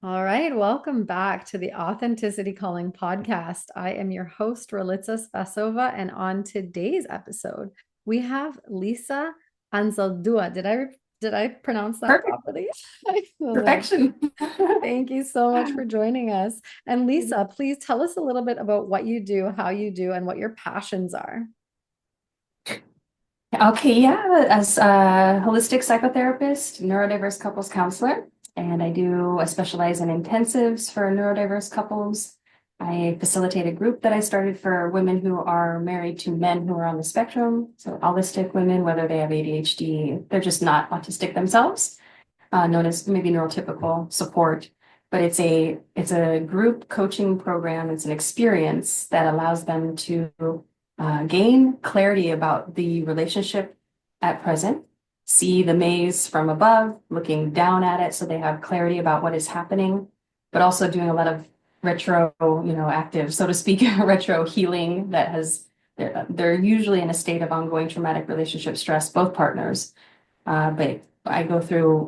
All right, welcome back to the Authenticity Calling podcast. I am your host, Ralitza Spassova, and on today's episode, we have Lisa Anzaldua. Did I pronounce that Perfect. properly? I feel like Perfection. thank you so much for joining us. And Lisa, please tell us a little bit about what you do, how you do, and what your passions are. Okay, yeah, as a holistic psychotherapist, neurodiverse couples counselor, and I specialize in intensives for neurodiverse couples. I facilitate a group that I started for women who are married to men who are on the spectrum. So autistic women, whether they have ADHD, they're just not autistic themselves, known as maybe neurotypical support. But it's a group coaching program. It's an experience that allows them to gain clarity about the relationship at present, see the maze from above, looking down at it so they have clarity about what is happening, but also doing a lot of retro, active, so to speak, retro healing that has, they're usually in a state of ongoing traumatic relationship stress, both partners. But I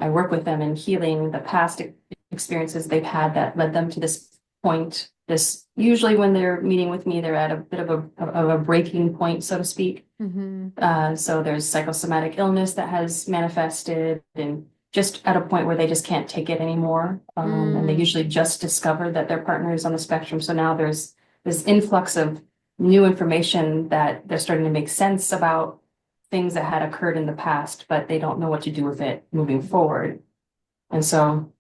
work with them in healing the past experiences they've had that led them to this point. This usually when they're meeting with me, they're at a bit of a breaking point, so to speak. Mm-hmm. So there's psychosomatic illness that has manifested and just at a point where they just can't take it anymore. And they Mm. usually just discovered that their partner is on the spectrum. So now there's this influx of new information that they're starting to make sense about things that had occurred in the past, but they don't know what to do with it moving forward. And so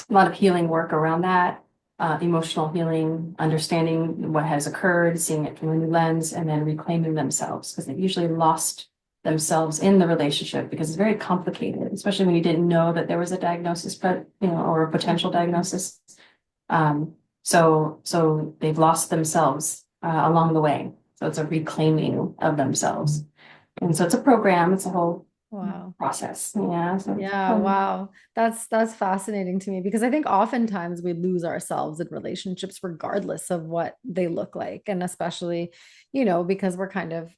a lot of healing work around that, emotional healing, understanding what has occurred, seeing it from a new lens, and then reclaiming themselves because they've usually lost themselves in the relationship because it's very complicated, especially when you didn't know that there was a diagnosis, but or a potential diagnosis. So they've lost themselves along the way. So it's a reclaiming of themselves. And so it's a program, it's a whole Wow. process. Yeah. So it's Yeah, wow. That's fascinating to me because I think oftentimes we lose ourselves in relationships regardless of what they look like. And especially, because we're kind of,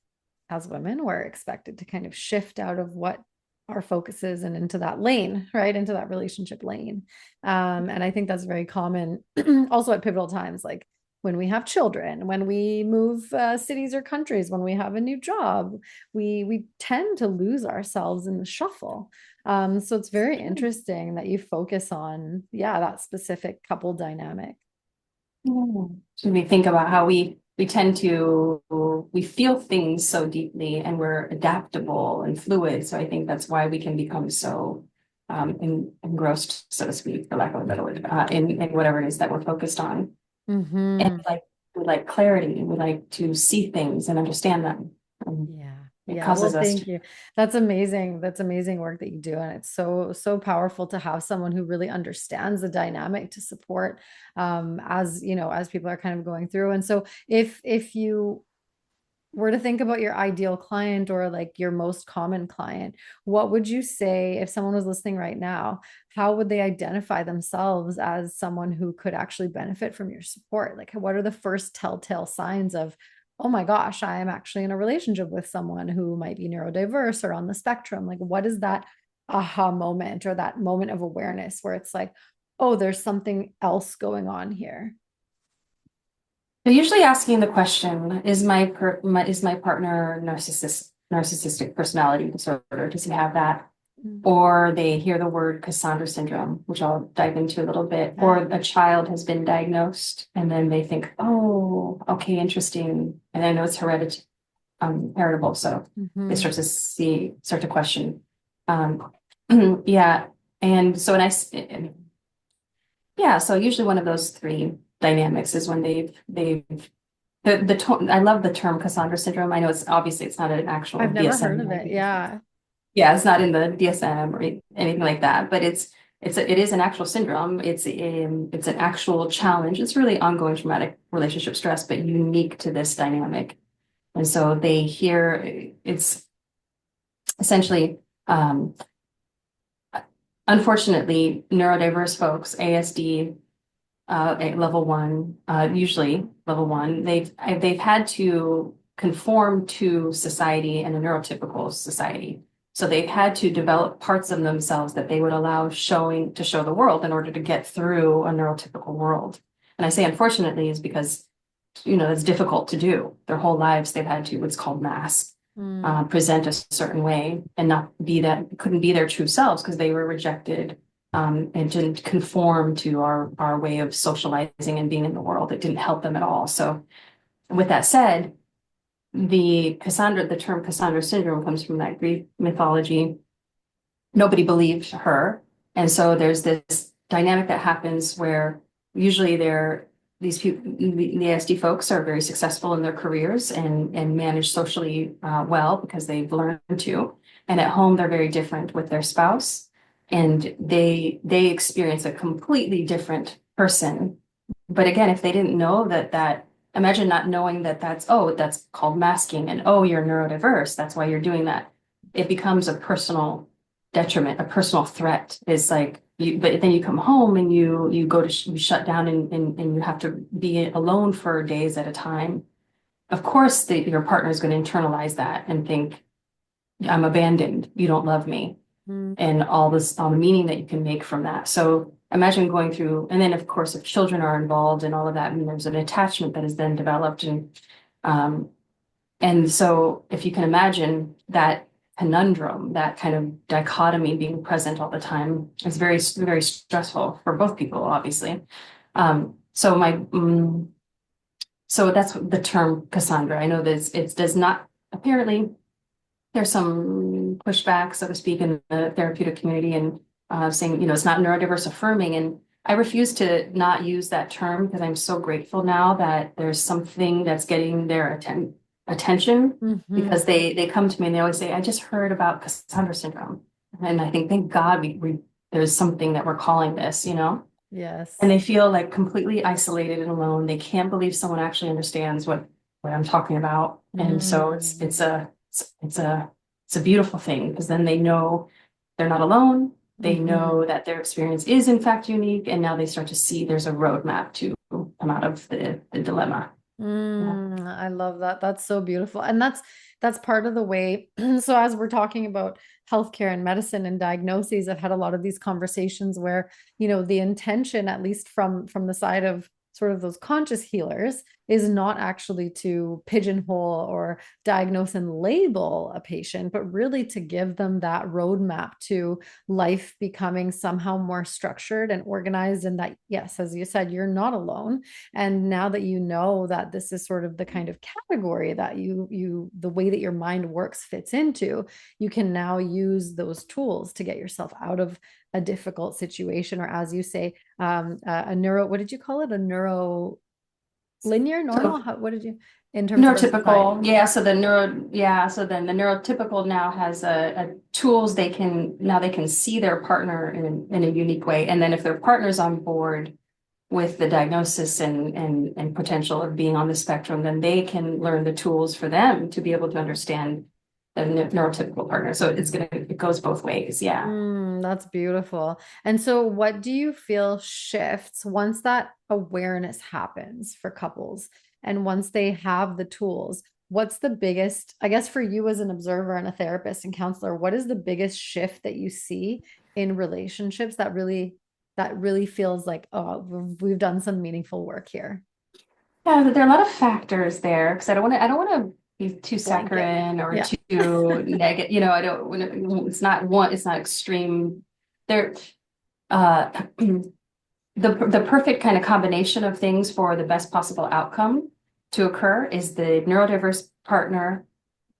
as women, we're expected to kind of shift out of what our focus is and into that lane, right? Into that relationship lane. And I think that's very common also at pivotal times, like when we have children, when we move cities or countries, when we have a new job, we tend to lose ourselves in the shuffle. So it's very interesting that you focus on, yeah, that specific couple dynamic. should we think about how we tend to we feel things so deeply and we're adaptable and fluid. So I think that's why we can become so engrossed, so to speak, for lack of a better word, in whatever it is that we're focused on. And Hmm. we like clarity. We like to see things and understand them. Yeah. It Yeah. Well, causes us thank to. you. That's amazing. That's amazing work that you do. And it's so powerful to have someone who really understands the dynamic to support as people are kind of going through. And so if you were to think about your ideal client or like your most common client, what would you say if someone was listening right now? How would they identify themselves as someone who could actually benefit from your support? Like, what are the first telltale signs of, oh my gosh, I am actually in a relationship with someone who might be neurodiverse or on the spectrum? Like, what is that aha moment or that moment of awareness where it's like, oh, there's something else going on here? They're usually asking the question, is my partner narcissistic personality disorder? Does he have that? Or they hear the word Cassandra syndrome, which I'll dive into a little bit, or Yeah. a child has been diagnosed and then they think, oh, okay, interesting. And I know it's heritable. So they Mhm. start to question. Um, yeah. And so, yeah, so usually one of those three dynamics is when I love the term Cassandra syndrome. I know it's not an actual I've never heard DSM of it. diagnosis. Yeah. Yeah, it's not in the DSM or anything like that, but it is an actual syndrome. It's an actual challenge. It's really ongoing traumatic relationship stress, but unique to this dynamic. And so they hear it's essentially, unfortunately, neurodiverse folks, ASD, level one, usually level one, they've had to conform to society and a neurotypical society. So they had to develop parts of themselves that they would allow to show the world in order to get through a neurotypical world. And I say unfortunately is because, it's difficult to do. Their whole lives they've had to what's called mask, present a certain way and not be couldn't be their true selves because they were rejected, and didn't conform to our way of socializing and being in the world. It didn't help them at all. So with that said, the term Cassandra syndrome comes from that Greek mythology. Nobody believed her. And so there's this dynamic that happens where usually these people, the ASD folks are very successful in their careers and manage socially well because they've learned to. And at home, they're very different with their spouse. And they experience a completely different person. But again, if they didn't know that imagine not knowing that's called masking, and you're neurodiverse, that's why you're doing that. It becomes a personal detriment, a personal threat. It's like but then you come home and you shut down and you have to be alone for days at a time. Of course, your partner is going to internalize that and think, I'm abandoned, you don't love me, and all the meaning that you can make from that. So imagine going through, and then of course, if children are involved and all of that, and there's an attachment that is then developed, and so if you can imagine that conundrum, that kind of dichotomy being present all the time, is very, very stressful for both people, obviously. So that's the term Cassandra. I know that it does not, apparently there's some pushback, so to speak, in the therapeutic community, and saying, it's not neurodiverse affirming. And I refuse to not use that term because I'm so grateful now that there's something that's getting their attention, because they come to me and they always say, I just heard about Cassandra syndrome. And I think, thank God there's something that we're calling this, Yes. And they feel like completely isolated and alone. They can't believe someone actually understands what I'm talking about. And so it's a beautiful thing, because then they know they're not alone. They know that their experience is in fact unique, and now they start to see there's a roadmap to come out of the dilemma. I love that. That's so beautiful. And that's part of the way. So as we're talking about healthcare and medicine and diagnoses, I've had a lot of these conversations where, the intention, at least from the side of sort of those conscious healers, is not actually to pigeonhole or diagnose and label a patient, but really to give them that roadmap to life becoming somehow more structured and organized. And that, yes, as you said, you're not alone. And now that you know that this is sort of the kind of category that the way that your mind works fits into, you can now use those tools to get yourself out of a difficult situation, or as you say, what did you call it? A neuro linear normal? What did you, in terms of neurotypical? So then the neurotypical now has a tools they can see their partner in a unique way. And then if their partner's on board with the diagnosis and potential of being on the spectrum, then they can learn the tools for them to be able to understand the neurotypical partner. So it goes both ways. Yeah. That's beautiful. And so what do you feel shifts once that awareness happens for couples, and once they have the tools? What's the biggest, I guess, for you as an observer and a therapist and counselor, what is the biggest shift that you see in relationships that really feels like, we've done some meaningful work here? Yeah, there are a lot of factors there, because I don't want to be too saccharine or too negative. I don't want to, it's not extreme. There, the perfect kind of combination of things for the best possible outcome to occur is the neurodiverse partner,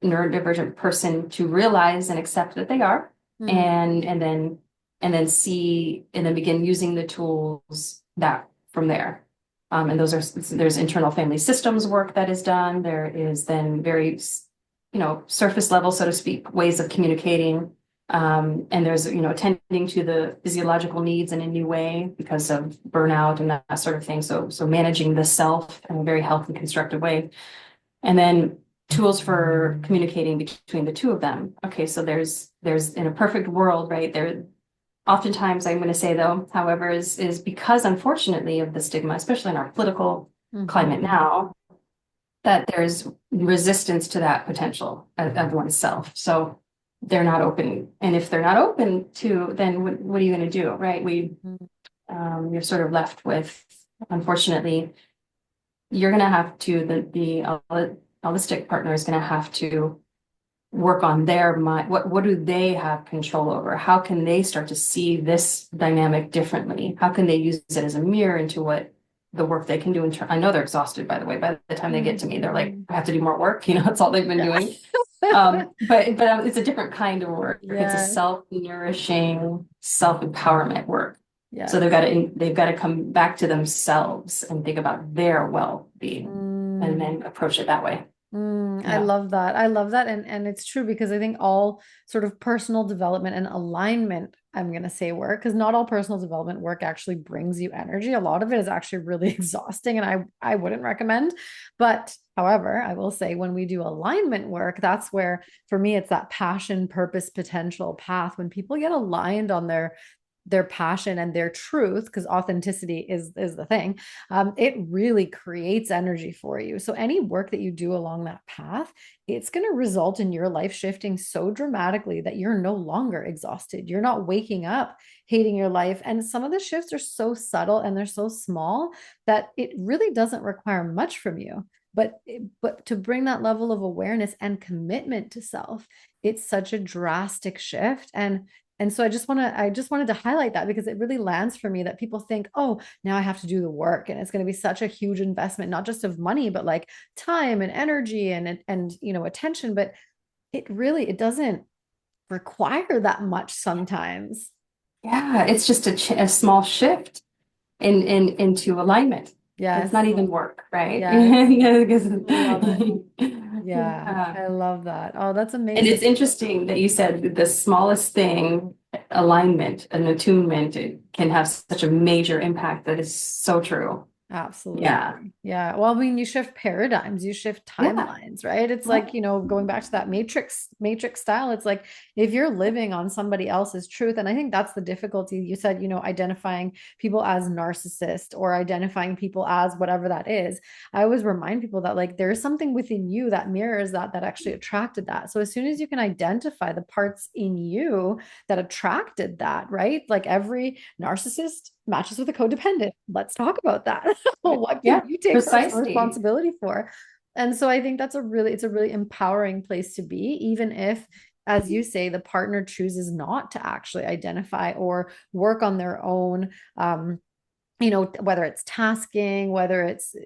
neurodivergent person to realize and accept that they are, and then begin using the tools that from there. And there's internal family systems work that is done. There is then very, surface level, so to speak, ways of communicating. And there's, attending to the physiological needs in a new way because of burnout and that sort of thing. So managing the self in a very healthy, constructive way. And then tools for communicating between the two of them. Okay, so there's in a perfect world, right? Oftentimes, I'm going to say, though, however, is because, unfortunately, of the stigma, especially in our political climate now, that there's resistance to that potential of oneself. So they're not open. And if they're not open to, then what are you going to do, right? Mhm. You're sort of left with, unfortunately, you're going to have to, the holistic partner is going to have to work on their mind. What do they have control over? How can they start to see this dynamic differently? How can they use it as a mirror into what the work they can do I know they're exhausted, by the way. By the time they get to me, they're like, Mhm. I have to do more work. That's all they've been Yeah. doing. But it's a different kind of work. It's a Yes. self-nourishing, self-empowerment work. So Yes. they've got to come back to themselves and think about their well-being and Mm. then approach it that way. I Yeah. love that. I love that. And it's true because I think all sort of personal development and alignment, I'm going to say work, because not all personal development work actually brings you energy. A lot of it is actually really exhausting and I wouldn't recommend. But however, I will say when we do alignment work, that's where for me it's that passion, purpose, potential path. When people get aligned on their passion and their truth, because authenticity is the thing, it really creates energy for you. So any work that you do along that path, it's going to result in your life shifting so dramatically that you're no longer exhausted. You're not waking up hating your life. And some of the shifts are so subtle and they're so small that it really doesn't require much from you. But to bring that level of awareness and commitment to self, it's such a drastic shift. And so I just wanted to highlight that because it really lands for me that people think, oh, now I have to do the work and it's going to be such a huge investment, not just of money, but like time and energy and attention. But it doesn't require that much sometimes. Yeah, it's just a small shift into alignment. It's Yes. not even work, right? Yes. Because- Love it. Yeah. Yeah. I love that. Oh, that's And amazing. it's interesting that you said the smallest thing, alignment and attunement, it can have such a major impact. That is so true. Yeah. Absolutely. Yeah. Well, I mean, you shift paradigms, you shift Yeah. timelines, right? It's Yeah. like, going back to that matrix style, it's like if you're living on somebody else's truth, and I think that's the difficulty. You said, identifying people as narcissist or identifying people as whatever that is. I always remind people that like there is something within you that mirrors that actually attracted that. So as soon as you can identify the parts in you that attracted that, right? Like every narcissist matches with a codependent. Let's talk about that. What can Yeah. you take personal Precisely. responsibility for? And so I think it's a really empowering place to be, even if, as you say, the partner chooses not to actually identify or work on their own. Whether it's tasking, whether it's,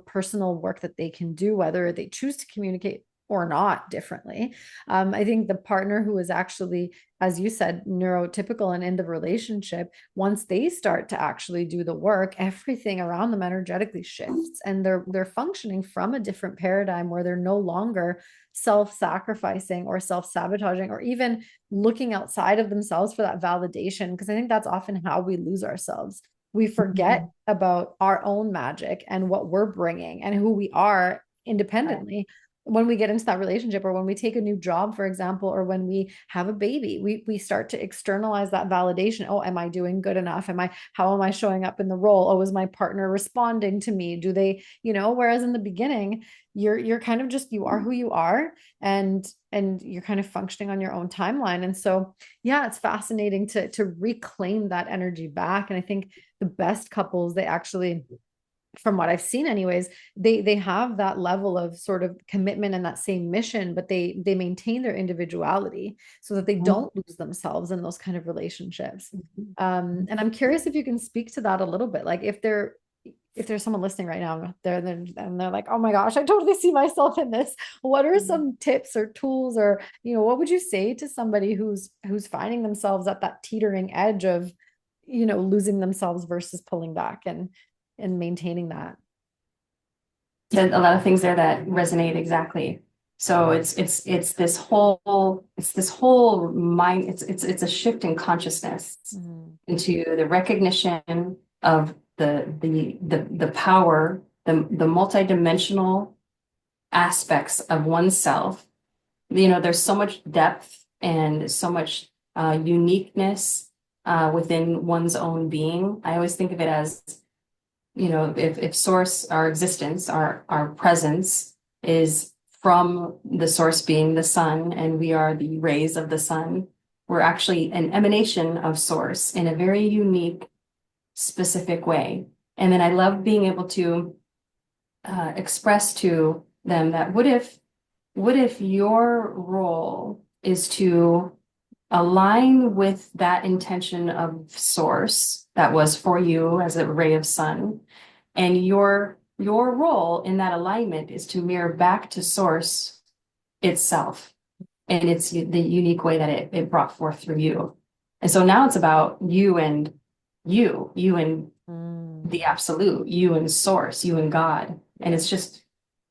personal work that they can do, whether they choose to communicate or not differently. I think the partner who is actually, as you said, neurotypical and in the relationship, once they start to actually do the work, everything around them energetically shifts and they're functioning from a different paradigm where they're no longer self-sacrificing or self-sabotaging or even looking outside of themselves for that validation. Because I think that's often how we lose ourselves. We forget about our own magic and what we're bringing and who we are Right. independently when we get into that relationship or when we take a new job, for example, or when we have a baby. We start to externalize that validation. Oh, am I doing good enough? How am I showing up in the role? Oh, is my partner responding to me? Do they, whereas in the beginning, you're kind of just, you are who you are, and you're kind of functioning on your own timeline. And so yeah, it's fascinating to reclaim that energy back. And I think the best couples, they actually, from what I've seen anyways, they have that level of sort of commitment and that same mission, but they maintain their individuality so that they Mhm. don't lose themselves in those kind of relationships. Mhm. And I'm curious if you can speak to that a little bit. Like if there's someone listening right now and they're like, oh my gosh, I totally see myself in this. What are Mhm. some tips or tools, or what would you say to somebody who's finding themselves at that teetering edge of losing themselves versus pulling back and maintaining that? Said a lot of things there that resonate exactly. So it's this whole mind, it's a shift in consciousness Mm, into the recognition of the power, the multidimensional aspects of oneself. There's so much depth and so much uniqueness within one's own being. I always think of it as, if source, our existence, our presence is from the source being the sun, and we are the rays of the sun. We're actually an emanation of source in a very unique, specific way. And then I love being able to express to them that what if your role is to align with that intention of source that was for you as a ray of sun, and your role in that alignment is to mirror back to source itself, and it's the unique way that it brought forth through you. And so now it's about you and you and the absolute, you and source, you and God. And it's just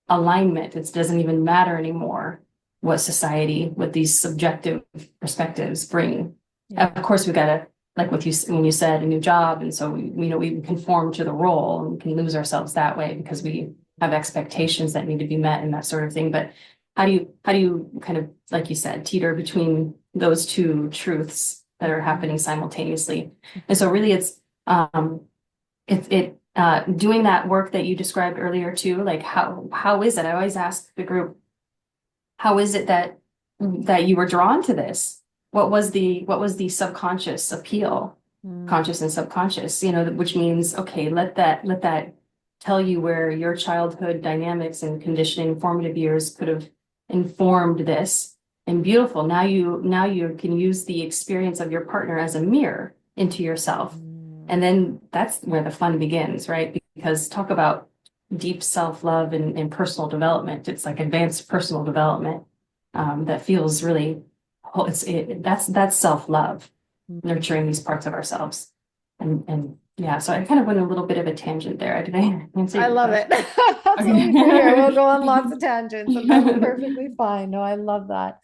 alignment. It doesn't even matter anymore what society, what these subjective perspectives bring. Yeah. Of course, we gotta, like with you when you said a new job, and so we conform to the role, and we can lose ourselves that way because we have expectations that need to be met and that sort of thing. But how do you kind of, like you said, teeter between those two truths that are happening simultaneously? And so really it's doing that work that you described earlier too, like how is it? I always ask the group, how is it that you were drawn to this? What was the subconscious appeal, conscious and subconscious, which means, okay, let that tell you where your childhood dynamics and conditioning, formative years could have informed this. And beautiful. Now you can use the experience of your partner as a mirror into yourself. And then that's where the fun begins, right? Because talk about deep self-love and personal development. It's like advanced personal development that feels really, that's self-love, nurturing these parts of ourselves. And yeah, so I kind of went a little bit of a tangent there. Did I answer I your love question? it. That's what we do here. We'll go on lots of tangents, and that's perfectly fine. No, I love that.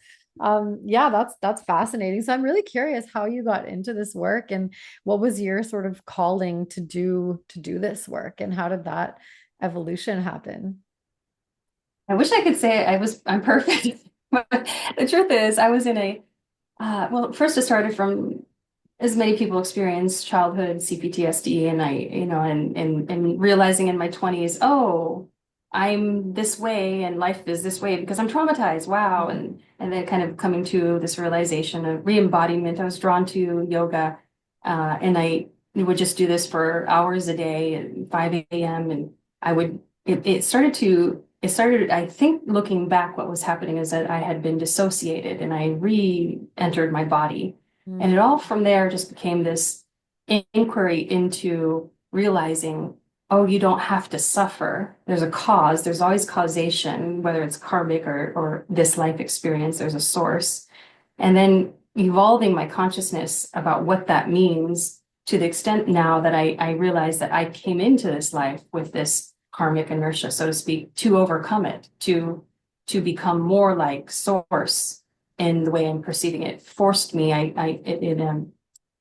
Yeah, that's fascinating. So I'm really curious how you got into this work, and what was your sort of calling to do this work, and how did that evolution happen? I wish I could say I'm perfect. But the truth is, I was in well, first it started from, as many people experience, childhood CPTSD, and and realizing in my 20s, oh, I'm this way and life is this way because I'm traumatized. Wow. And then kind of coming to this realization of re-embodiment. I was drawn to yoga, and I would just do this for hours a day at 5 a.m. And it started, I think, looking back, what was happening is that I had been dissociated and I re-entered my body. And it all from there just became this inquiry into realizing, oh, you don't have to suffer. There's a cause. There's always causation, whether it's karmic or this life experience, there's a source. And then evolving my consciousness about what that means, to the extent now that I realize that I came into this life with this karmic inertia, so to speak, to overcome it, to become more like source in the way I'm perceiving it. Forced me. It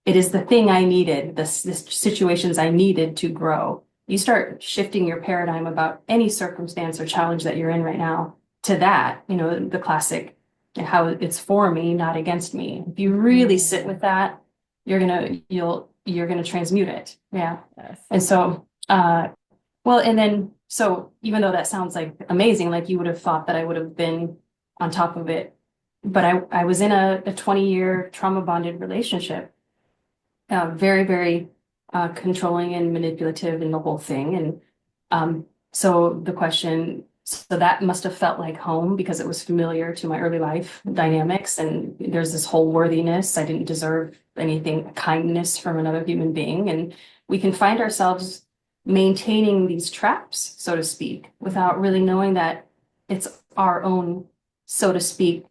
is the thing I needed, the situations I needed to grow. You start shifting your paradigm about any circumstance or challenge that you're in right now to that, the classic, how it's for me, not against me. If you really sit with that, you're gonna transmute it. Yeah. Yes. And so, well, and then, so even though that sounds like amazing, like you would have thought that I would have been on top of it, but I was in a 20-year trauma bonded relationship, very, very controlling and manipulative in the whole thing. And so that must have felt like home because it was familiar to my early life dynamics. And there's this whole worthiness. I didn't deserve anything, kindness from another human being. And we can find ourselves maintaining these traps, so to speak, without really knowing that it's our own, so to speak,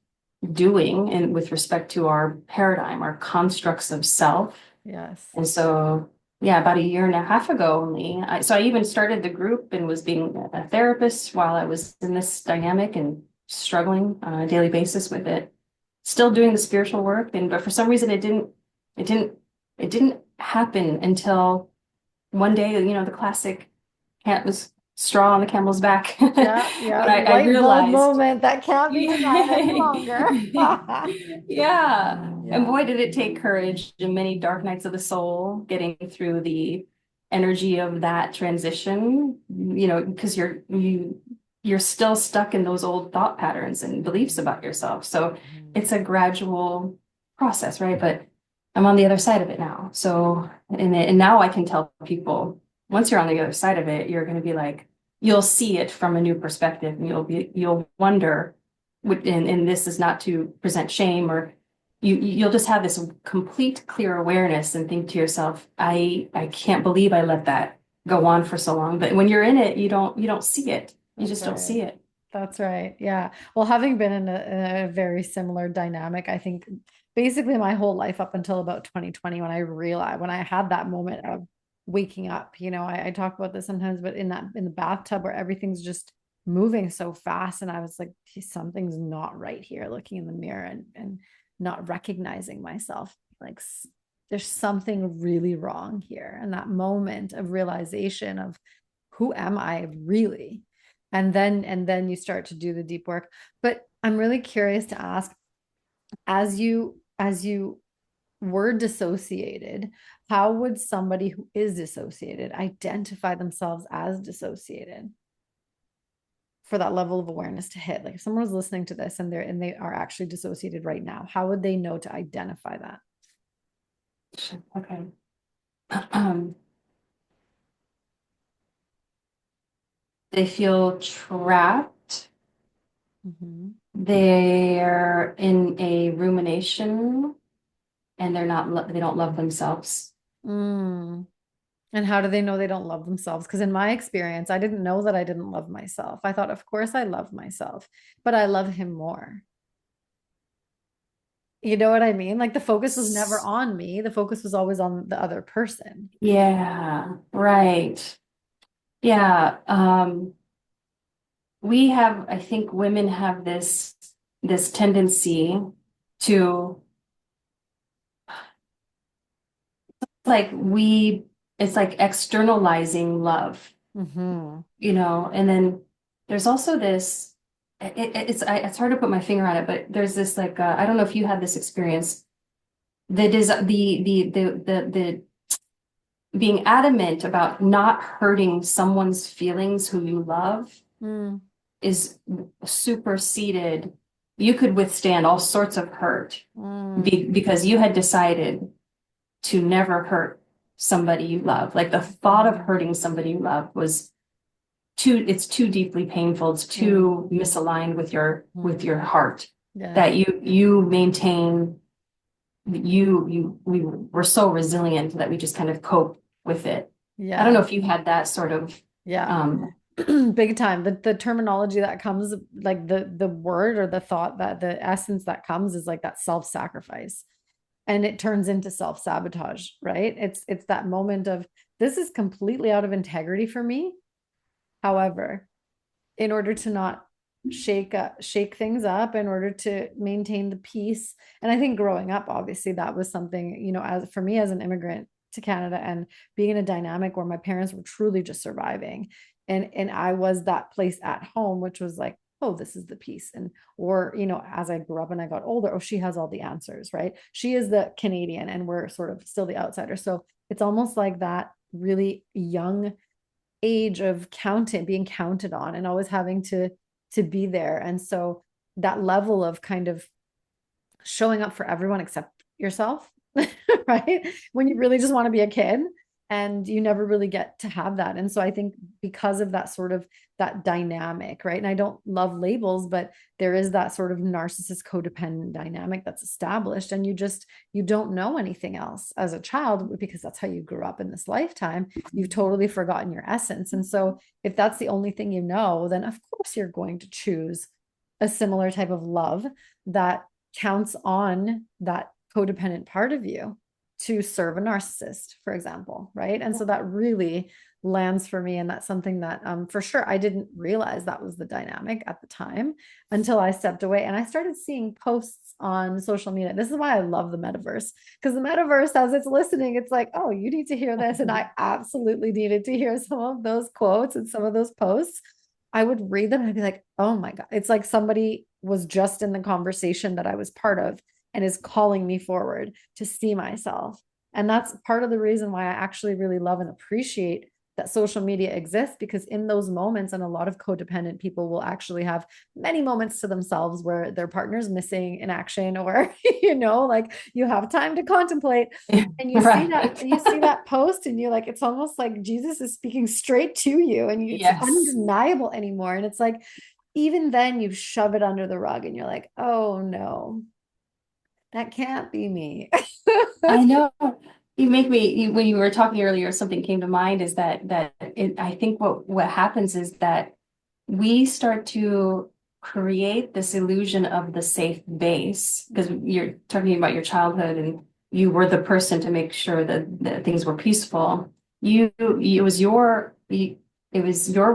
doing, and with respect to our paradigm, our constructs of self. Yes. And so, yeah, about a year and a half ago only, I even started the group and was being a therapist while I was in this dynamic and struggling on a daily basis with it. Still doing the spiritual work, but for some reason it didn't happen until one day, the classic was straw on the camel's back. Yeah. But I Light bulb realized moment that can't be denied any longer. yeah. And Yeah. boy, did it take courage and many dark nights of the soul getting through the energy of that transition, because you you're still stuck in those old thought patterns and beliefs about yourself. So Mhm. it's a gradual process, right? But I'm on the other side of it now. So, and now I can tell people, once you're on the other side of it, you're going to be like, you'll see it from a new perspective, and you'll wonder, and this is not to present shame, or you'll just have this complete clear awareness and think to yourself, I can't believe I let that go on for so long. But when you're in it, you don't see it. You That's just don't right. see it. That's right. Yeah. Well, having been in a very similar dynamic, I think basically my whole life up until about 2020, when I realized, when I had that moment of waking up, I talk about this sometimes, but in the bathtub where everything's just moving so fast. And I was like, "Gee, something's not right here," looking in the mirror and not recognizing myself. Like there's something really wrong here. And that moment of realization of who am I really? And then you start to do the deep work. But I'm really curious to ask, as you were dissociated, how would somebody who is dissociated identify themselves as dissociated for that level of awareness to hit? Like if someone was listening to this and they are actually dissociated right now, how would they know to identify that? Okay. They feel trapped. Mhm. They're in a rumination and they don't love themselves. Mm. And how do they know they don't love themselves? Because in my experience, I didn't know that I didn't love myself. I thought, of course, I love myself, but I love him more. You know what I mean? Like the focus was never on me. The focus was always on the other person. Yeah, right. Yeah. I think women have this tendency to like it's like externalizing love, Hmm. and then there's also this it's hard to put my finger on it, but there's this like I don't know if you had this experience that is the being adamant about not hurting someone's feelings who you love Mm, is superseded. You could withstand all sorts of hurt mm, because you had decided to never hurt somebody you love. Like the thought of mm, hurting somebody you love was it's too deeply painful. It's mm, too misaligned with your mm. heart Yeah. that you maintain. We were so resilient that we just kind of cope with it. I don't know Yeah. if you had that sort of Yeah. um Big time. The terminology that comes, like the word or the thought, that the essence that comes is like that self-sacrifice. And it turns into self-sabotage, right? It's that moment of, this is completely out of integrity for me. However, in order to not shake things up, in order to maintain the peace. And I think growing up, obviously that was something, as for me as an immigrant to Canada and being in a dynamic where my parents were truly just surviving, and I was that place at home, which was like, oh, this is the peace. And or as I grew up and I got older, oh, she has all the answers, right? She is the Canadian and we're sort of still the outsider. So it's almost like that really young age of being counted on and always having to be there. And so that level of kind of showing up for everyone except yourself, right? When you really just want to be a kid and you never really get to have that. And so I think because of that sort of that dynamic, right? And I don't love labels, but there is that sort of narcissist codependent dynamic that's established, and you don't know anything else as a child because that's how you grew up in this lifetime. You've totally forgotten your essence. And so if that's the only thing you know, then of course you're going to choose a similar type of love that counts on that codependent part of you to serve a narcissist, for example, right? And so that really lands for me. And that's something that for sure I didn't realize that was the dynamic at the time until I stepped away and I started seeing posts on social media. This is why I love the metaverse, because the metaverse, as it's listening, it's like, oh, you need to hear this. And I absolutely needed to hear some of those quotes and some of those posts. I would read them and I'd be like, oh my God. It's like somebody was just in the conversation that I was part of and is calling me forward to see myself. And that's part of the reason why I actually really love and appreciate that social media exists, because in those moments, and a lot of codependent people will actually have many moments to themselves where their partner's missing in action, or like you have time to contemplate, and Right. you see that post, and you're like, it's almost like Jesus is speaking straight to you, and it's Yes. undeniable anymore. And it's like, even then you shove it under the rug and you're like, oh no, that can't be me. I know. When you were talking earlier, something came to mind is I think what happens is that we start to create this illusion of the safe base, because you're talking about your childhood and you were the person to make sure that things were peaceful. It was your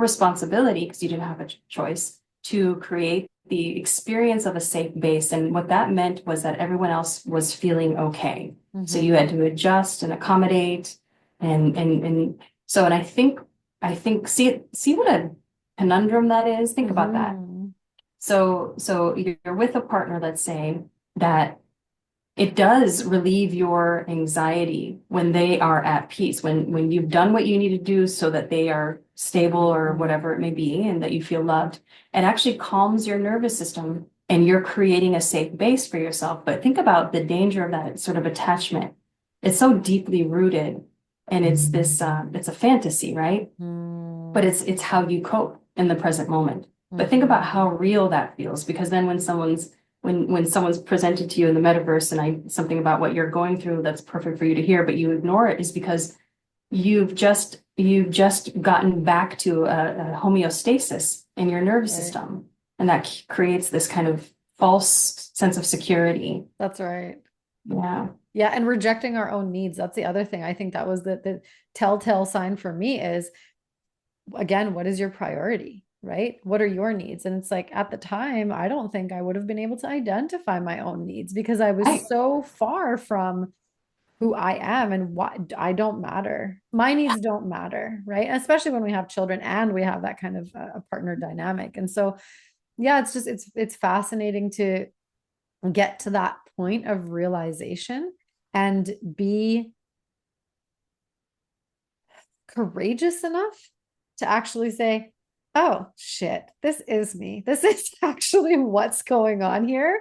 responsibility, because you didn't have a choice, to create the experience of a safe base. And what that meant was that everyone else was feeling okay. So you had to adjust and accommodate. And I think see what a conundrum that is. Think about that. So you're with a partner, let's say, that it does relieve your anxiety when they are at peace, when you've done what you need to do so that they are stable or whatever it may be, and that you feel loved. It actually calms your nervous system, and you're creating a safe base for yourself. But think about the danger of that sort of attachment. It's so deeply rooted, and it's a fantasy, right? But it's how you cope in the present moment. But think about how real that feels, because then when someone's presented to you in the metaverse and something about what you're going through that's perfect for you to hear, but you ignore it, is because you've just gotten back to a homeostasis in your nervous system, and that creates this kind of false sense of security. That's right. Yeah. Yeah, and rejecting our own needs. That's the other thing. I think that was the telltale sign for me is, again, what is your priority, right? What are your needs? And it's like, at the time, I don't think I would have been able to identify my own needs, because I was so far from who I am, and what I don't matter. My needs don't matter, right? Especially when we have children and we have that kind of a partner dynamic. And so, yeah, it's fascinating to get to that point of realization and be courageous enough to actually say, oh shit, this is me. This is actually what's going on here.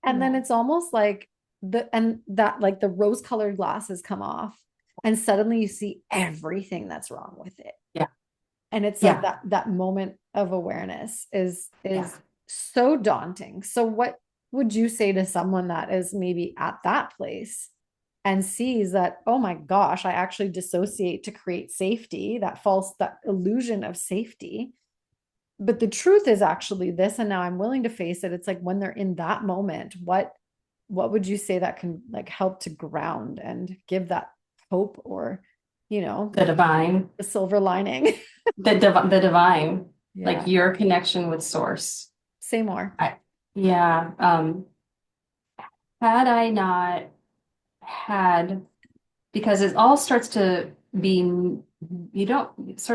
And then it's almost like the rose colored glasses come off, and suddenly you see everything that's wrong with it. Yeah. And it's like that moment of awareness is so daunting. So what would you say to someone that is maybe at that place and sees that, oh my gosh, I actually dissociate to create safety, that illusion of safety. But the truth is actually this, and now I'm willing to face it. It's like, when they're in that moment, what would you say that can like help to ground and give that hope, or, The divine. the silver lining? The divine, like Yeah. your connection with source. Say more. Yeah. Had I not had, because it all starts to be, it's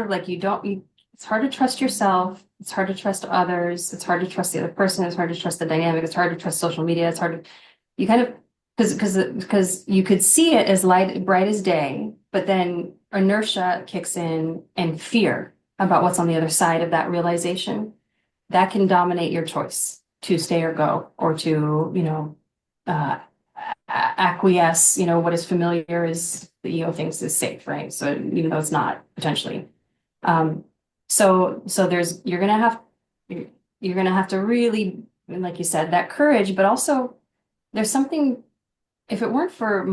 hard to trust yourself. It's hard to trust others. It's hard to trust the other person. It's hard to trust the dynamic. It's hard to trust social media. It's hard to, you kind of, because you could see it as bright as day, but then inertia kicks in, and fear about what's on the other side of that realization, that can dominate your choice to stay or go, or to, acquiesce. What is familiar is the ego thinks is safe, right? So even though it's not, potentially. So you're gonna have to really, like you said, that courage, but also there's something, if it weren't for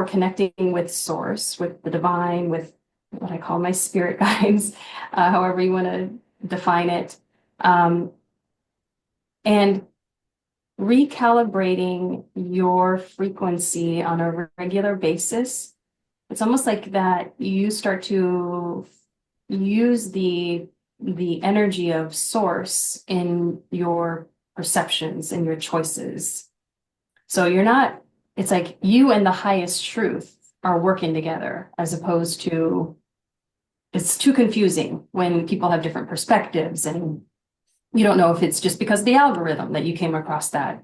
connecting with source, with the divine, with what I call my spirit guides, however you want to define it, and recalibrating your frequency on a regular basis, it's almost like that you start to use the energy of source in your perceptions and your choices. So it's like you and the highest truth are working together, as opposed to, it's too confusing when people have different perspectives, and you don't know if it's just because of the algorithm that you came across that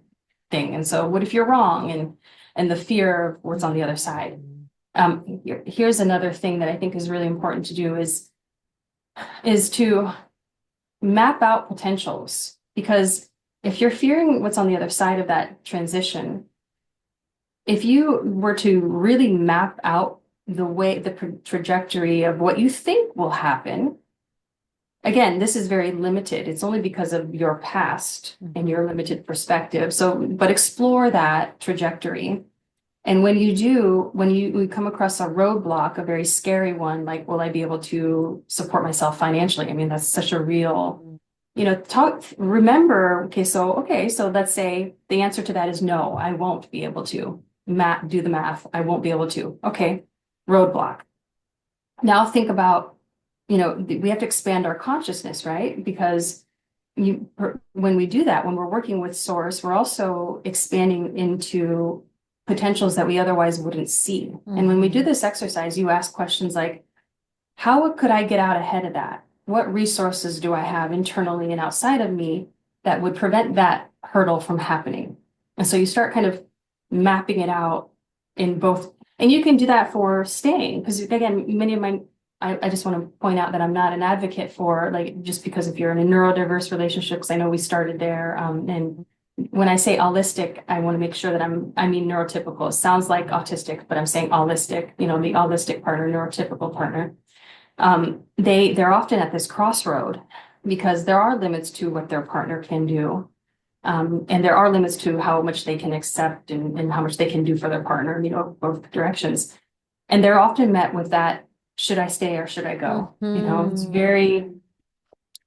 thing. And so what if you're wrong, and the fear of what's on the other side. Here's another thing that I think is really important to do is to map out potentials, because if you're fearing what's on the other side of that transition, if you were to really map out the trajectory of what you think will happen, again, this is very limited. It's only because of your past and your limited perspective. So, but explore that trajectory. And when you do, when you come across a roadblock, a very scary one, like, will I be able to support myself financially? I mean, that's such a real, remember, so let's say the answer to that is no, I won't be able to do the math. I won't be able to. Okay, roadblock. Now think about, we have to expand our consciousness, right? Because when we do that, when we're working with source, we're also expanding into potentials that we otherwise wouldn't see. Mm-hmm. And when we do this exercise, you ask questions like, how could I get out ahead of that? What resources do I have internally and outside of me that would prevent that hurdle from happening? And so you start kind of mapping it out in both. And you can do that for staying, because again, I just want to point out that I'm not an advocate for, like, just because if you're in a neurodiverse relationship, because I know we started there. And when I say allistic, I want to make sure that I mean neurotypical. It sounds like autistic, but I'm saying allistic, the allistic partner, neurotypical partner. They're often at this crossroad because there are limits to what their partner can do. And there are limits to how much they can accept and how much they can do for their partner, both directions. And they're often met with that, should I stay or should I go? It's very,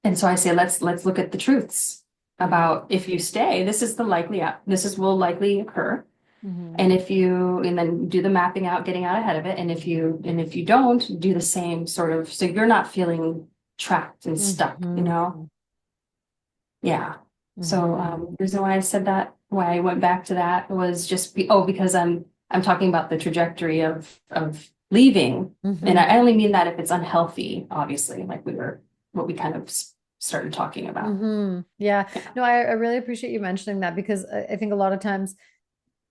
and so I say, let's look at the truths about, if you stay, this will likely occur. Mm-hmm. And then do the mapping out, getting out ahead of it. And if you don't do the same sort of, so you're not feeling trapped and stuck, Yeah. Mm-hmm. So the reason why I said that, why I went back to that was just because I'm talking about the trajectory of leaving. Mm-hmm. And I only mean that if it's unhealthy, obviously, like what we kind of started talking about. Mm-hmm. Yeah. No, I really appreciate you mentioning that, because I think a lot of times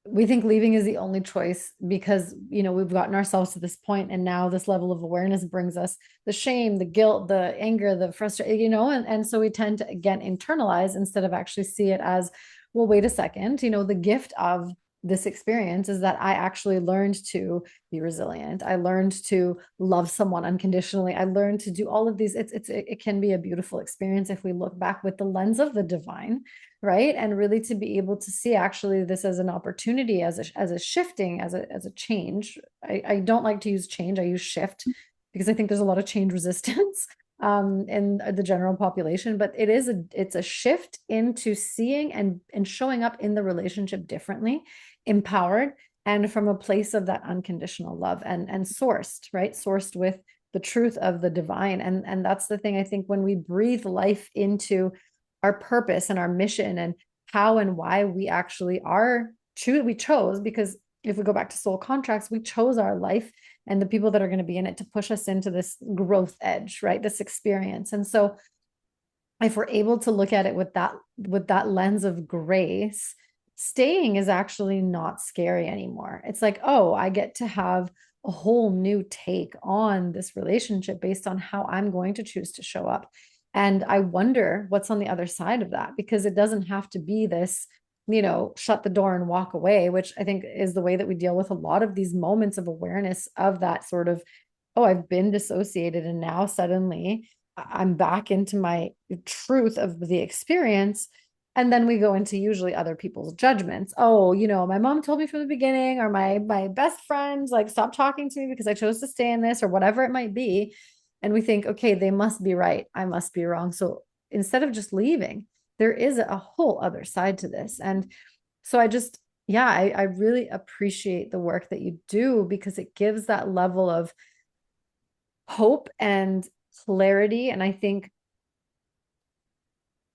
we think leaving is the only choice because, we've gotten ourselves to this point, and now this level of awareness brings us the shame, the guilt, the anger, the frustration, and so we tend to, again, internalize instead of actually see it as, well, wait a second, the gift of this experience is that I actually learned to be resilient. I learned to love someone unconditionally. I learned to do all of these. It can be a beautiful experience if we look back with the lens of the divine, right? And really to be able to see actually this as an opportunity, as a shifting, as a change. I don't like to use change. I use shift because I think there's a lot of change resistance in the general population, but it's a shift into seeing and showing up in the relationship differently, empowered, and from a place of that unconditional love and sourced, right? Sourced with the truth of the divine. And that's the thing, I think, when we breathe life into our purpose and our mission and how and why we actually we chose, because if we go back to soul contracts, we chose our life and the people that are going to be in it to push us into this growth edge, right? This experience. And so if we're able to look at it with that lens of grace, staying is actually not scary anymore. It's like, oh, I get to have a whole new take on this relationship based on how I'm going to choose to show up. And I wonder what's on the other side of that, because it doesn't have to be this, shut the door and walk away, which I think is the way that we deal with a lot of these moments of awareness of that sort of, oh, I've been dissociated and now suddenly I'm back into my truth of the experience. And then we go into usually other people's judgments. Oh, my mom told me from the beginning, or my best friends, like, stop talking to me because I chose to stay in this, or whatever it might be. And we think, okay, they must be right. I must be wrong. So instead of just leaving, there is a whole other side to this. And so I really appreciate the work that you do, because it gives that level of hope and clarity. And I think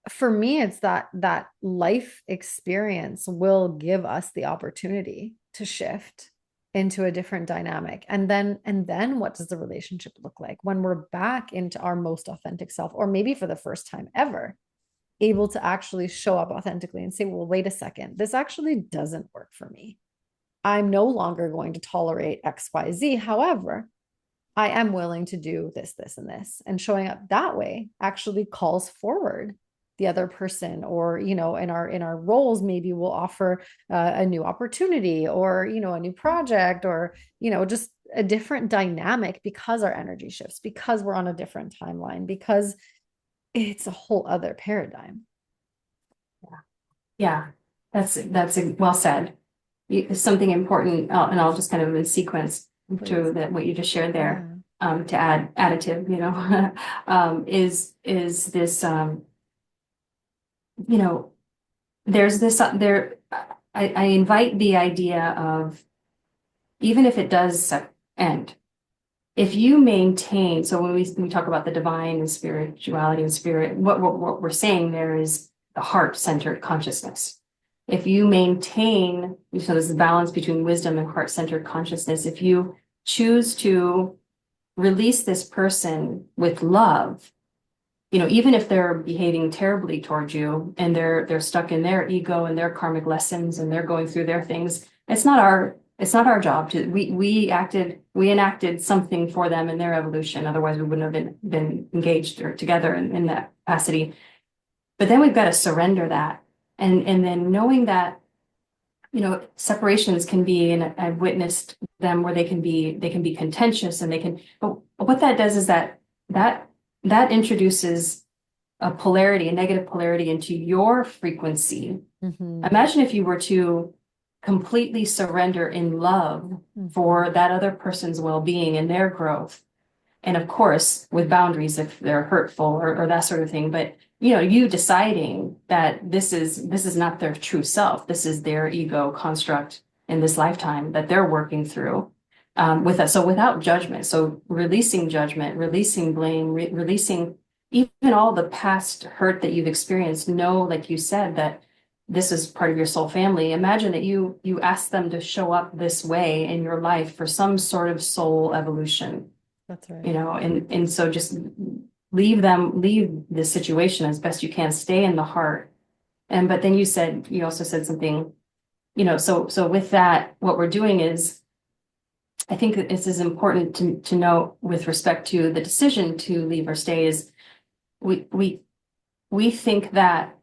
for me, it's that life experience will give us the opportunity to shift into a different dynamic. And then what does the relationship look like when we're back into our most authentic self, or maybe for the first time ever, able to actually show up authentically and say, well, wait a second, this actually doesn't work for me. I'm no longer going to tolerate XYZ. However, I am willing to do this, this, and this. And showing up that way actually calls forward the other person, or, in our roles, maybe we'll offer a new opportunity, or, a new project, or, just a different dynamic, because our energy shifts, because we're on a different timeline, because it's a whole other paradigm. Yeah, that's well said. Something important, and I'll just kind of in sequence to that what you just shared there, to add additive, is this, there's this there. I invite the idea of, even if it does end, if you maintain, so when we talk about the divine and spirituality and spirit, what we're saying there is the heart-centered consciousness. If you maintain, so there's a balance between wisdom and heart-centered consciousness, if you choose to release this person with love, even if they're behaving terribly towards you and they're stuck in their ego and their karmic lessons and they're going through their things, it's not our job to, we enacted something for them in their evolution. Otherwise we wouldn't have been engaged or together in that capacity. But then we've got to surrender that. And then knowing that, separations can be, and I've witnessed them where they can be contentious, and but what that does is that introduces a negative polarity into your frequency. Mm-hmm. Imagine if you were to completely surrender in love for that other person's well-being and their growth. And of course, with boundaries if they're hurtful or that sort of thing. But you deciding that this is not their true self, this is their ego construct in this lifetime that they're working through, with us. So without judgment, so releasing judgment, releasing blame, releasing even all the past hurt that you've experienced. Know, like you said, that this is part of your soul family. Imagine that you ask them to show up this way in your life for some sort of soul evolution. That's right. And so just leave the situation as best you can, stay in the heart. But then you also said something, so with that, what we're doing is, I think this is important to note with respect to the decision to leave or stay, is we think that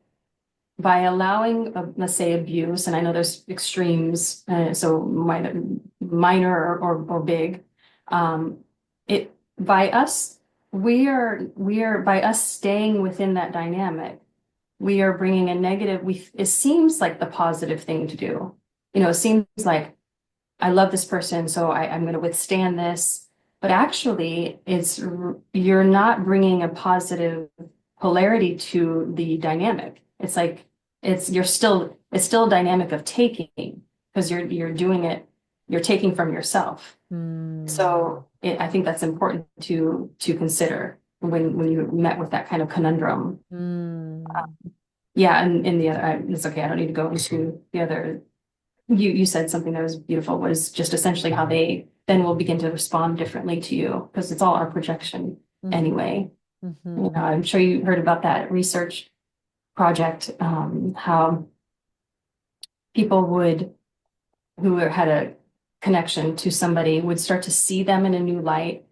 by allowing, let's say, abuse, and I know there's extremes, so minor or big, by us staying within that dynamic, we are bringing a negative. It seems like the positive thing to do. It seems like, I love this person, so I'm going to withstand this. But actually, you're not bringing a positive polarity to the dynamic. It's like it's still a dynamic of taking, because you're doing it. You're taking from yourself. So I think that's important to consider when you met with that kind of conundrum. Yeah, and in the other, it's okay. I don't need to go into the other. You said something that was beautiful, was just essentially how they then will begin to respond differently to you, because it's all our projection anyway. I'm sure you heard about that research project, how people who had a connection to somebody would start to see them in a new light,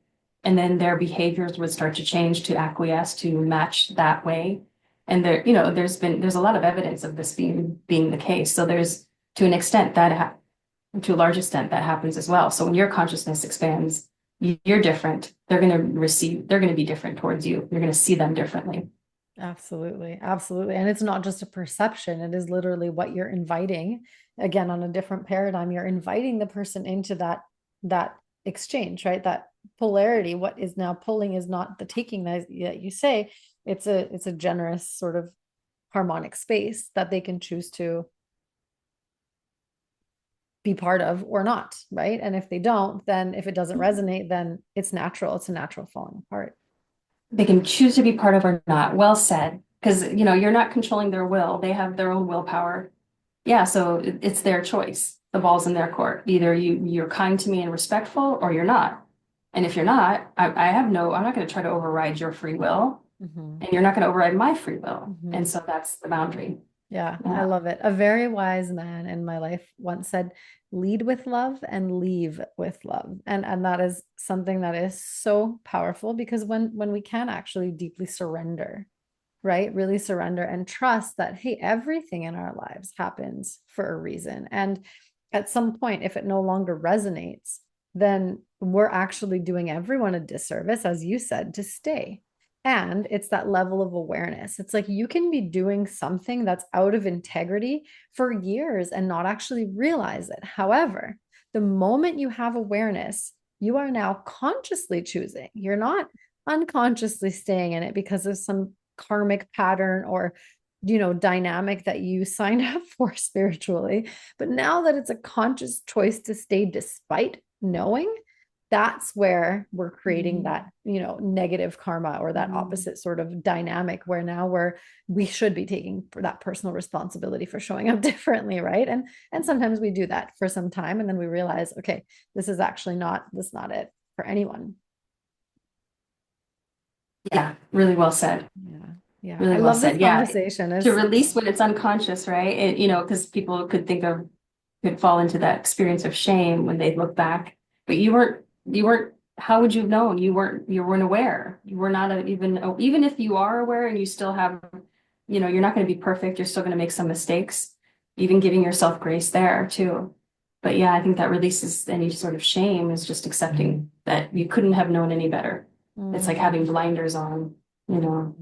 and then their behaviors would start to change to acquiesce, to match that way. And there's a lot of evidence of this being the case. So there's, to an extent, to a large extent, that happens as well. So when your consciousness expands, you're different. They're going to be different towards you. You're going to see them differently. Absolutely. Absolutely. And it's not just a perception. It is literally what you're inviting. Again, on a different paradigm, you're inviting the person into that exchange, right? That polarity. What is now pulling is not the taking that you say. It's a generous sort of harmonic space that they can choose to be part of or not, right? And if they don't, then if it doesn't resonate, then it's natural. It's a natural falling apart. They can choose to be part of or not. Well said. Because, you're not controlling their will. They have their own willpower. Yeah, so it's their choice. The ball's in their court. Either you're kind to me and respectful, or you're not. And if you're not, I'm not going to try to override your free will. And you're not going to override my free will. And so that's the boundary. Yeah, I Yeah. love it. A very wise man in my life once said, lead with love and leave with love. And that is something that is so powerful because when we can actually deeply surrender, right? Really surrender and trust that, hey, everything in our lives happens for a reason. And at some point, if it no longer resonates, then we're actually doing everyone a disservice, as you said, to stay. And it's that level of awareness. It's like you can be doing something that's out of integrity for years and not actually realize it. However, the moment you have awareness, you are now consciously choosing. You're not unconsciously staying in it because of some karmic pattern or dynamic that you signed up for spiritually. But now that it's a conscious choice to stay despite knowing, that's where we're creating that negative karma or that opposite sort of dynamic where now we should be taking that personal responsibility for showing up differently, right? And sometimes we do that for some time and then we realize, okay, this is actually not it for anyone. Yeah, really well said. Yeah. Yeah. I Really well love this said. Yeah. conversation. To It's release when it's unconscious, right? Because people could fall into that experience of shame when they look back. But you weren't, how would you have known? You weren't aware. You were not even if you are aware and you still have, you're not going to be perfect. You're still going to make some mistakes, even giving yourself grace there too. But yeah, I think that releases any sort of shame is just accepting that you couldn't have known any better. It's like having blinders on, you know,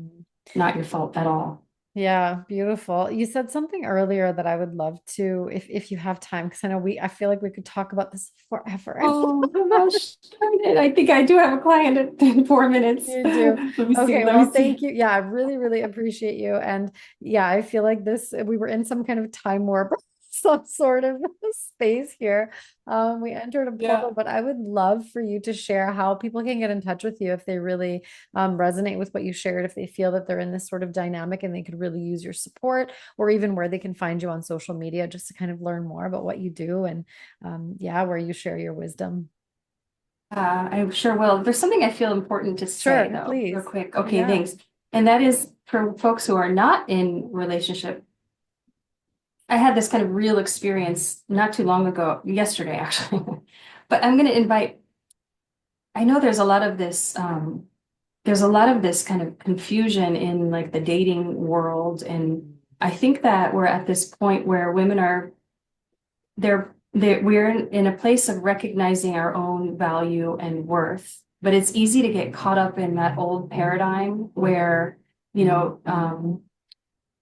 not your fault at all. Yeah, beautiful. You said something earlier that I would love to, if you have time, because I feel like we could talk about this forever. Oh gosh, darn it. I think I do have a client in 4 minutes. You do. Let me see. Okay, Let me well, thank see. you. Yeah, I really, really appreciate you. And yeah, I feel like we were in some kind of time warp, some sort of space here. We entered a Yeah. portal, but I would love for you to share how people can get in touch with you if they really resonate with what you shared, if they feel that they're in this sort of dynamic and they could really use your support, or even where they can find you on social media just to kind of learn more about what you do and yeah, where you share your wisdom. I sure will. There's something I feel important to say Sure, though, real please. quick. Okay, Yeah. thanks. And that is for folks who are not in relationship. I had this kind of real experience not too long ago, yesterday actually. But I'm going to invite, I know there's a lot of this kind of confusion in like the dating world. And I think that we're at this point where women are, we're in a place of recognizing our own value and worth. But it's easy to get caught up in that old paradigm where, you know,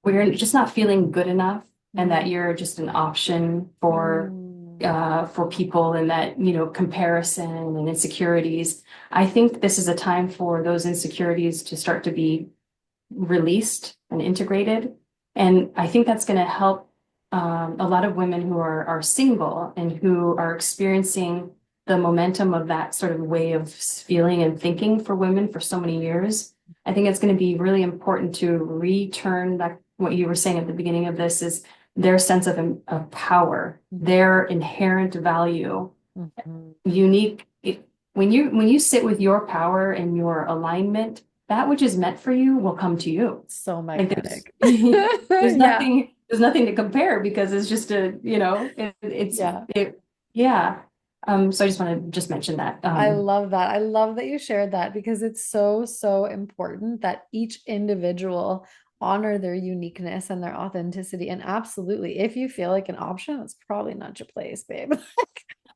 where you're just not feeling good enough and that you're just an option Mm. for people and that, comparison and insecurities. I think this is a time for those insecurities to start to be released and integrated. And I think that's going to help a lot of women who are single and who are experiencing the momentum of that sort of way of feeling and thinking for women for so many years. I think it's going to be really important to return back what you were saying at the beginning of this is their sense of power, their inherent value, Mhm. unique. When you sit with your power and your alignment, that which is meant for you will come to you. So Like there's magnetic. there's Yeah. nothing to compare because it's just Yeah. yeah. So I just want to just mention that. I love that. I love that you shared that because it's so, so important that each individual honor their uniqueness and their authenticity. And absolutely, if you feel like an option, it's probably not your place, babe.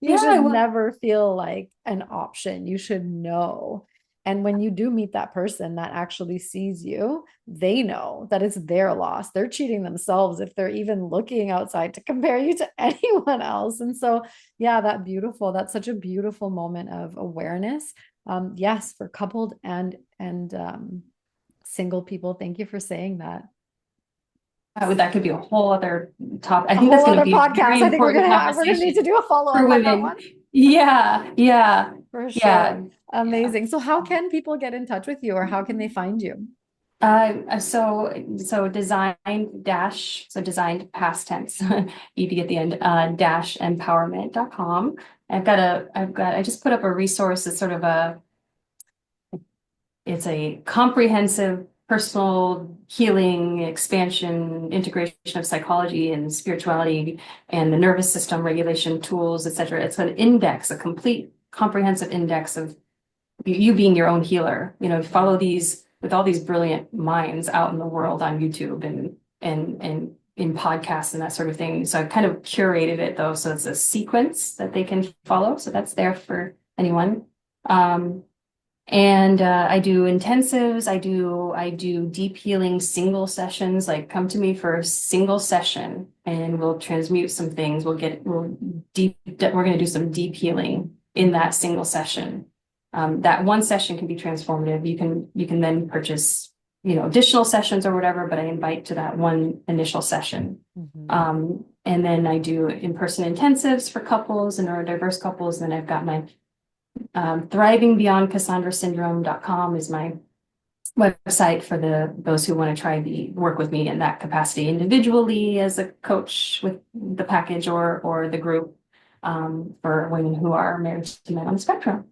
You should Yeah, well, never feel like an option. You should know. And when you do meet that person that actually sees you, they know that it's their loss. They're cheating themselves if they're even looking outside to compare you to anyone else. And so, yeah, that's such a beautiful moment of awareness. Yes, for coupled and single people. Thank you for saying that. that could be a whole other topic. I A think that's whole going to other be a podcast. very I think important we're gonna need to conversation do a follow-up for on that women. one. Yeah, yeah, For yeah, sure. yeah. Amazing. So how can people get in touch with you or how can they find you? So designed past tense, ed at the end, dash empowerment.com. I just put up a resource. It's a comprehensive personal healing, expansion, integration of psychology and spirituality and the nervous system regulation tools, etc. It's an index, a complete comprehensive index of you being your own healer. Follow these with all these brilliant minds out in the world on YouTube and in podcasts and that sort of thing. So I've kind of curated it though, so it's a sequence that they can follow. So that's there for anyone. And I do intensives. I do deep healing single sessions. Like come to me for a single session, and we'll transmute some things. We're going to do some deep healing in that single session. That one session can be transformative. You can then purchase, additional sessions or whatever. But I invite to that one initial session. And then I do in-person intensives for couples and neurodiverse couples. And then I've got my thriving.beyond cassandrasyndrome.com is my website for those who want to try work with me in that capacity individually as a coach with the package or the group for women who are married to men on the spectrum.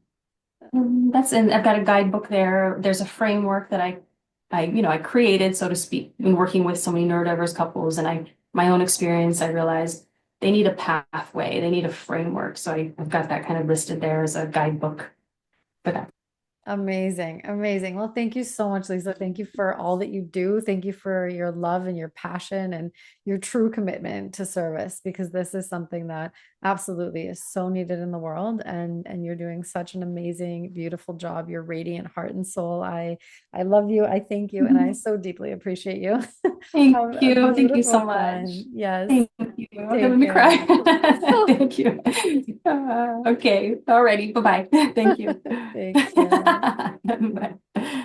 I've got a guidebook there. There's a framework that I created, so to speak, in working with so many neurodiverse couples, and my own experience, I realized they need a pathway, they need a framework. So I've got that kind of listed there as a guidebook for that. Amazing. Amazing. Well, thank you so much, Lisa. Thank you for all that you do. Thank you for your love and your passion and your true commitment to service, because this is something that absolutely is so needed in the world. And you're doing such an amazing, beautiful job. You're radiant heart and soul. I love you. I thank you. And I so deeply appreciate you. Thank you. Thank you so much. Time. Yes. Thank you. Let me cry. Thank you. Okay. Alrighty. Bye-bye. Thank you. Thank you. Bye.